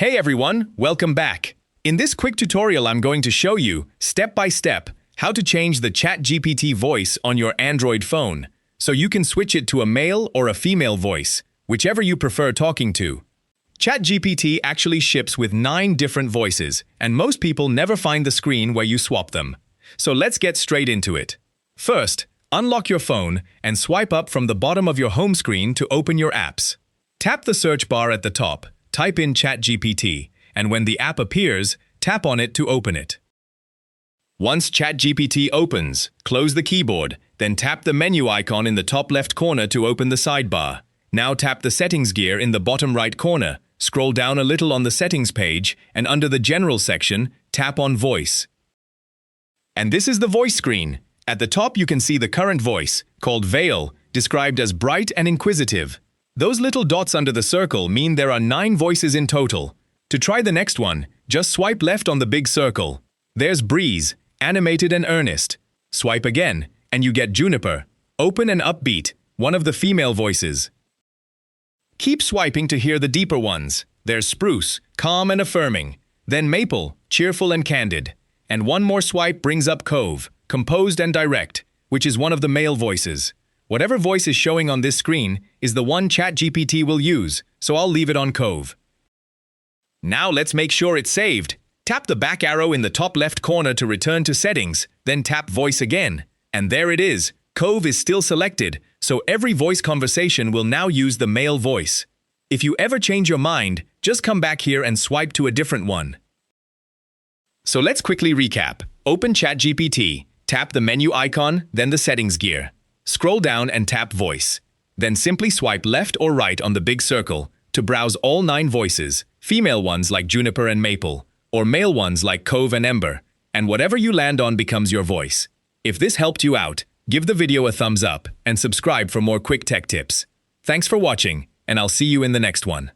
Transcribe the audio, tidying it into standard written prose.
Hey everyone, welcome back. In this quick tutorial, I'm going to show you, step by step, how to change the ChatGPT voice on your Android phone, so you can switch it to a male or a female voice, whichever you prefer talking to. ChatGPT actually ships with 9 different voices, and most people never find the screen where you swap them. So let's get straight into it. First, unlock your phone and swipe up from the bottom of your home screen to open your apps. Tap the search bar at the top, type in ChatGPT, and when the app appears, tap on it to open it. Once ChatGPT opens, close the keyboard, then tap the menu icon in the top left corner to open the sidebar. Now tap the settings gear in the bottom right corner, scroll down a little on the settings page, and under the general section, tap on voice. And this is the voice screen. At the top you can see the current voice, called Veil, described as bright and inquisitive. Those little dots under the circle mean there are 9 voices in total. To try the next one, just swipe left on the big circle. There's Breeze, animated and earnest. Swipe again, and you get Juniper, open and upbeat, one of the female voices. Keep swiping to hear the deeper ones. There's Spruce, calm and affirming. Then Maple, cheerful and candid. And one more swipe brings up Cove, composed and direct, which is one of the male voices. Whatever voice is showing on this screen is the one ChatGPT will use, so I'll leave it on Cove. Now let's make sure it's saved. Tap the back arrow in the top left corner to return to settings, then tap voice again. And there it is. Cove is still selected, so every voice conversation will now use the male voice. If you ever change your mind, just come back here and swipe to a different one. So let's quickly recap. Open ChatGPT, tap the menu icon, then the settings gear. Scroll down and tap voice. Then simply swipe left or right on the big circle to browse all 9 voices, female ones like Juniper and Maple, or male ones like Cove and Ember, and whatever you land on becomes your voice. If this helped you out, give the video a thumbs up and subscribe for more quick tech tips. Thanks for watching, and I'll see you in the next one.